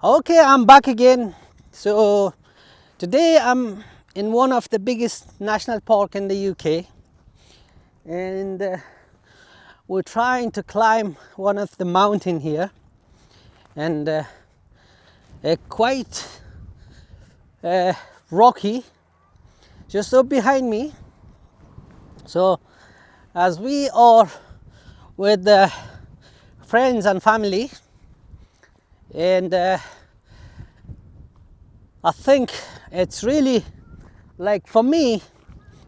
Okay, I'm back again. So today I'm in one of the biggest national park in the UK, and we're trying to climb one of the mountain here, and quite rocky just up behind me. So as we are with friends and family, and I think it's really, like, for me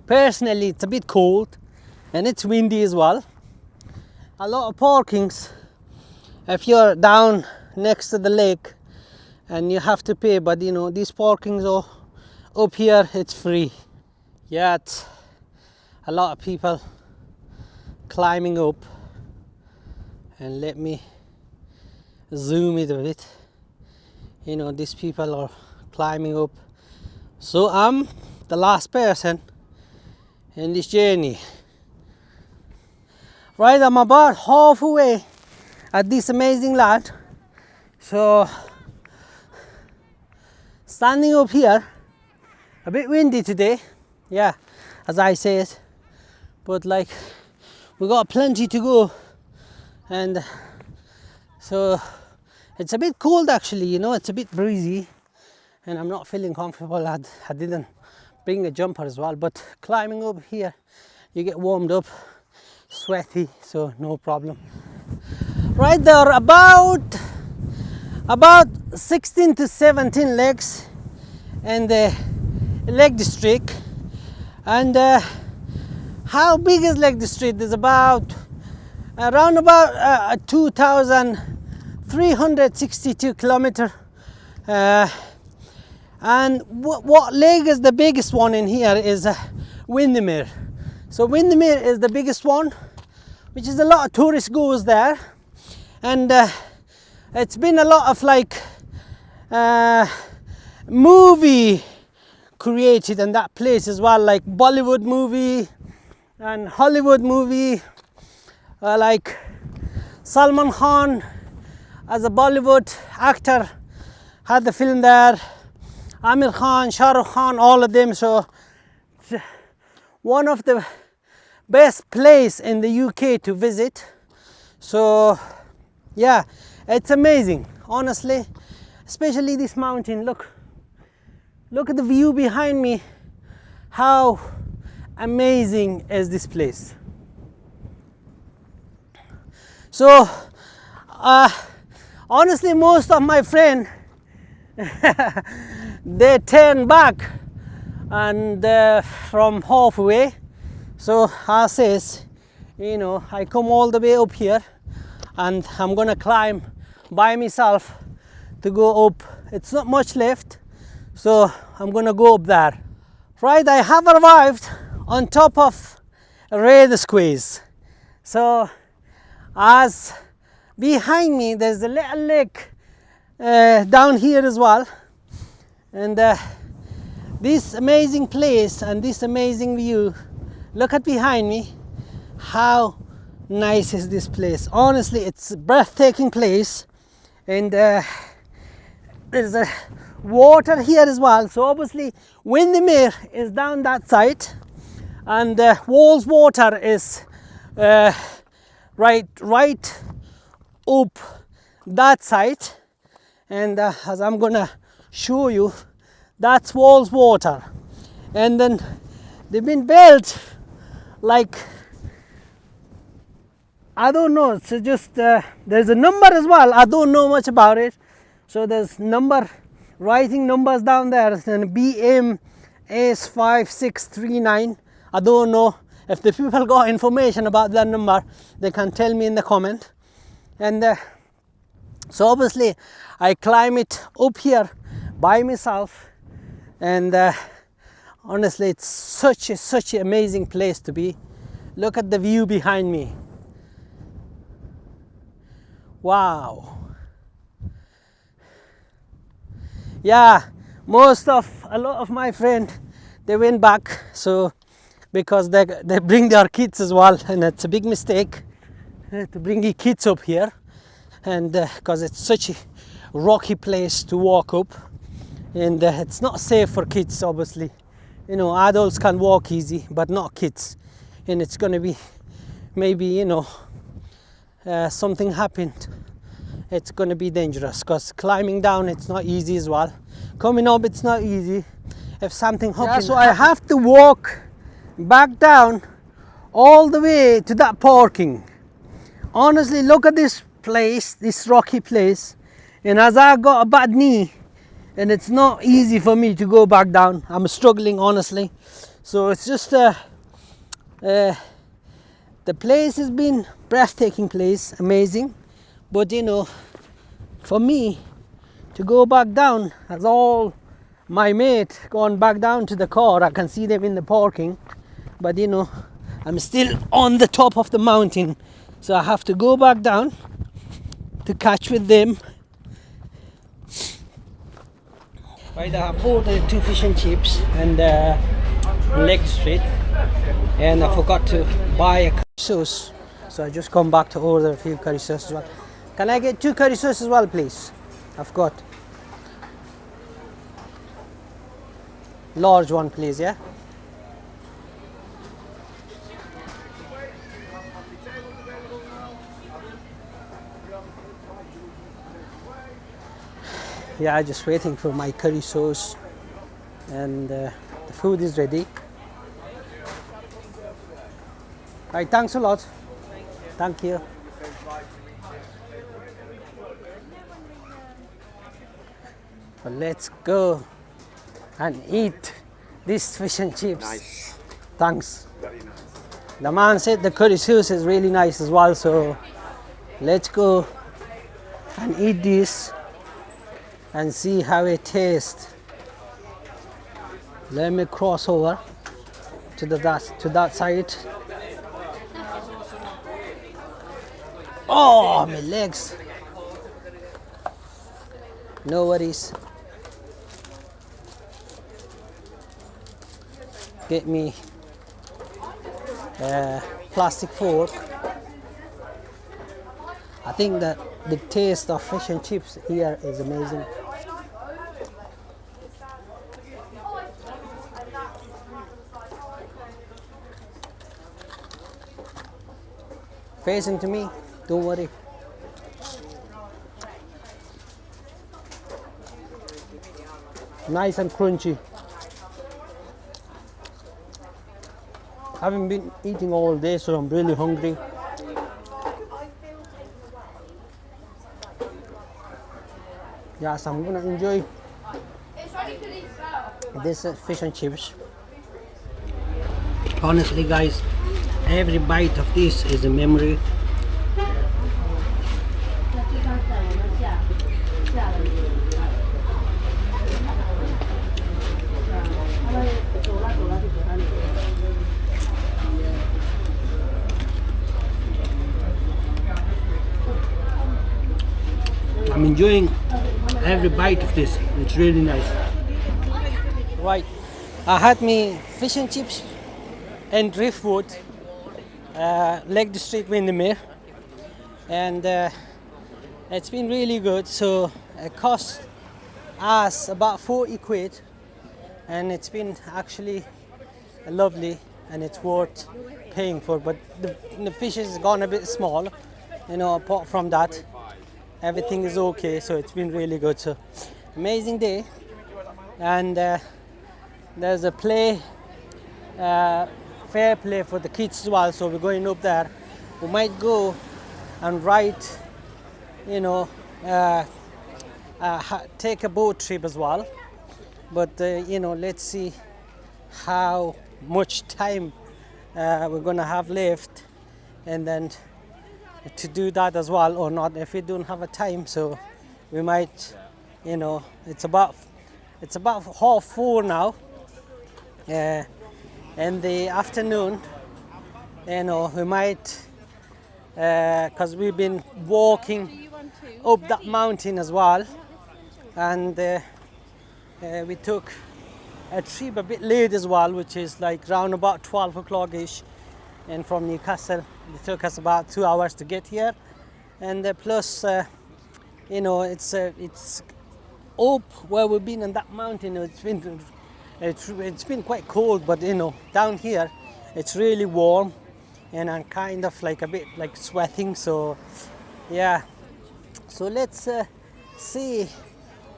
personally, it's a bit cold and it's windy as well. A lot of parkings if you're down next to the lake, and you have to pay, but these parkings are up here, it's free. Yeah, it's a lot of people climbing up, and let me zoom it a bit. These people are climbing up, so I'm the last person in this journey. Right, I'm about halfway at this amazing land. So standing up here, a bit windy today, yeah, as I said, but like, we got plenty to go, and so it's a bit cold actually. It's a bit breezy, and I'm not feeling comfortable. I didn't bring a jumper as well, but climbing up here, you get warmed up, sweaty, so no problem. Right, there are about 16 to 17 lakes in the Lake District. And how big is Lake District? There's around about 2,362 kilometers. And what lake is the biggest one in here is Windermere. So Windermere is the biggest one, which is a lot of tourists goes there, and it's been a lot of like movie created in that place as well, like Bollywood movie and Hollywood movie, like Salman Khan as a Bollywood actor had the film there, Amir Khan, Shah Rukh Khan, all of them. So it's one of the best place in the UK to visit. So yeah, it's amazing, honestly, especially this mountain. Look at the view behind me. How amazing is this place? So honestly, most of my friends they turn back and from halfway. So I says, I come all the way up here, and I'm gonna climb by myself to go up. It's not much left, so I'm gonna go up there. Right, I have arrived on top of Red Squeeze. So as behind me, there's a little lake down here as well, and this amazing place and this amazing view. Look at behind me. How nice is this place? Honestly, it's a breathtaking place, and there's a water here as well. So obviously Windermere is down that side, and Walls Water is right up that side, and as I'm gonna show you, that's Walls Water. And then they've been built like, I don't know, so just there's a number as well. I don't know much about it, so there's writing numbers down there, and BMS5639. I don't know if the people got information about that number, they can tell me in the comment. And so obviously I climb it up here by myself, and honestly, it's such an amazing place to be. Look at the view behind me. Wow. Yeah, a lot of my friends, they went back, so because they bring their kids as well, and it's a big mistake to bring your kids up here, and because it's such a rocky place to walk up, and it's not safe for kids, obviously. You know, adults can walk easy, but not kids. And it's going to be maybe, you know, something happened. It's going to be dangerous, because climbing down, it's not easy as well. Coming up, it's not easy. If something happens, so I have to walk back down all the way to that parking. Honestly, look at this place, this rocky place, and as I got a bad knee, and it's not easy for me to go back down. I'm struggling, honestly. So it's just the place has been breathtaking place, amazing, but you know, for me to go back down, as all my mate gone back down to the car, I can see them in the parking, but you know, I'm still on the top of the mountain, so I have to go back down to catch with them. Right, I bought the 2 fish and chips and leg straight, and I forgot to buy a curry sauce, so I just come back to order a few curry sauce as well. Can I get 2 curry sauce as well, please? I've got large one, please. Yeah. Yeah, I'm just waiting for my curry sauce, and the food is ready. Right, thanks a lot. Thank you. Well, let's go and eat this fish and chips. Nice. Thanks. Very nice. The man said the curry sauce is really nice as well, so let's go and eat this and see how it tastes. Let me cross over to that side. Oh, my legs. No worries. Get me a plastic fork. I think that the taste of fish and chips here is amazing. Facing to me, don't worry. Nice and crunchy. Haven't been eating all day, so I'm really hungry. Yes, I'm gonna enjoy this fish and chips. Honestly, guys, every bite of this is a memory. I'm enjoying every bite of this. It's really nice. Right, I had me fish and chips and driftwood, Lake District Windermere, and it's been really good. So it cost us about 40 quid, and it's been actually lovely, and it's worth paying for. But the fish has gone a bit small, you know. Apart from that, everything is okay, so it's been really good. So amazing day. And there's a play, fair play for the kids as well, so we're going up there. We might go and ride, you know, take a boat trip as well, but you know, let's see how much time we're gonna have left, and then to do that as well or not, if we don't have a time. So we might, you know, it's about 4:30 now, in the afternoon. You know, we might, because we've been walking up that mountain as well, and we took a trip a bit late as well, which is like round about 12 o'clock ish, and from Newcastle it took us about 2 hours to get here, and plus you know, it's up where we've been on that mountain. It's been quite cold, but you know, down here it's really warm, and I'm kind of like a bit like sweating. So yeah, so let's see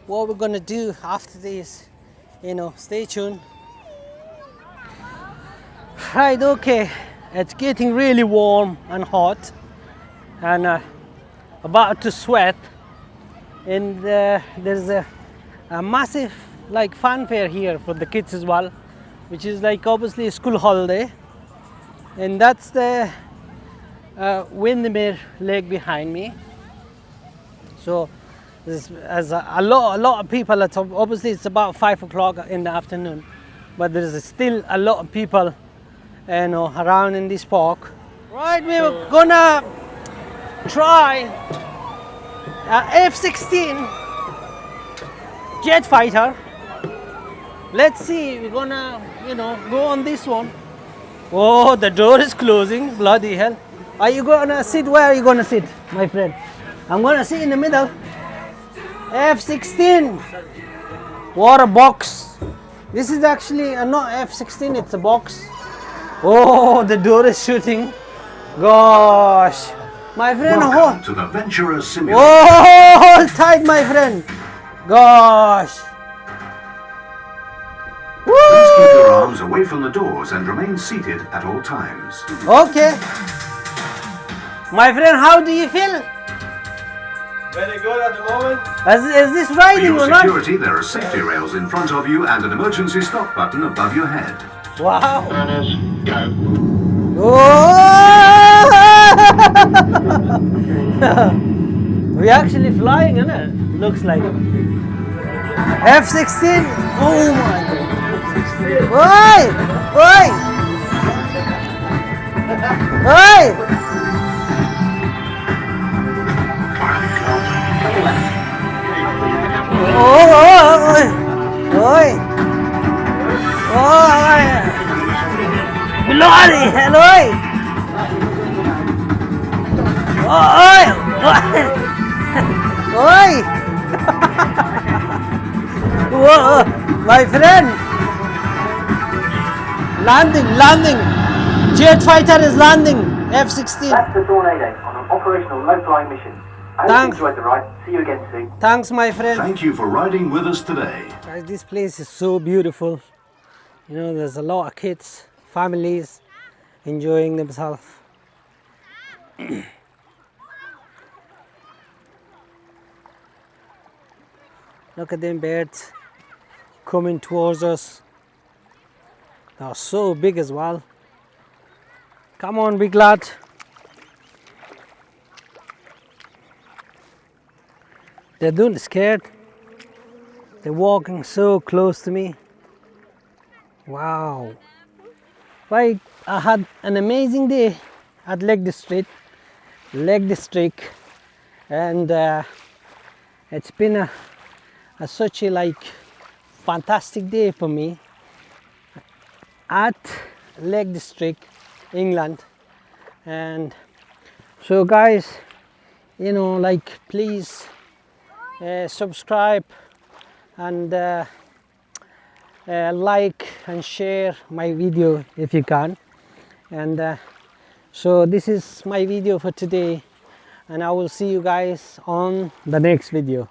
what we're gonna do after this. You know, stay tuned. Right, okay, it's getting really warm and hot, and about to sweat, and there's a massive like fanfare here for the kids as well, which is like obviously a school holiday, and that's the Windermere Lake behind me. So there's a lot of people. Obviously it's about 5 o'clock in the afternoon, but there's still a lot of people, you know, around in this park. Right, we're gonna try F-16 jet fighter. Let's see, we're gonna, you know, go on this one. Oh, the door is closing, bloody hell. Are you gonna sit? Where are you gonna sit, my friend? I'm gonna sit in the middle. F-16. What a box. This is actually not F-16, it's a box. Oh, the door is shooting. Gosh. My friend, Welcome to the Ventura Simulator. oh, hold tight, my friend. Gosh. Please keep your arms away from the doors and remain seated at all times. Okay. My friend, how do you feel? Very good at the moment. Is this For riding your or not? security, there are safety rails in front of you and an emergency stop button above your head. Wow. Burners, go. Oh! We're actually flying, isn't it? Looks like. F-16. Oh my God. Oi! Oi! Oi! Oi! Oi! Oi! Bloody hell! Oi! Oi! Oi! Whoa, my friend! Landing! Jet fighter is landing! F-16. That's the Tornado on an operational no-flying mission. I hope you Thanks. enjoyed the ride. See you again soon. Thanks, my friend. Thank you for riding with us today. Guys, this place is so beautiful. You know, there's a lot of kids, families enjoying themselves. Look at them birds coming towards us. They are so big as well. Come on, big lad. They don't scared. They're walking so close to me. Wow. Right, I had an amazing day at Lake District, and it's been such a like fantastic day for me at Lake District, England. And so guys, you know, like please subscribe and like and share my video if you can. And so this is my video for today, and I will see you guys on the next video.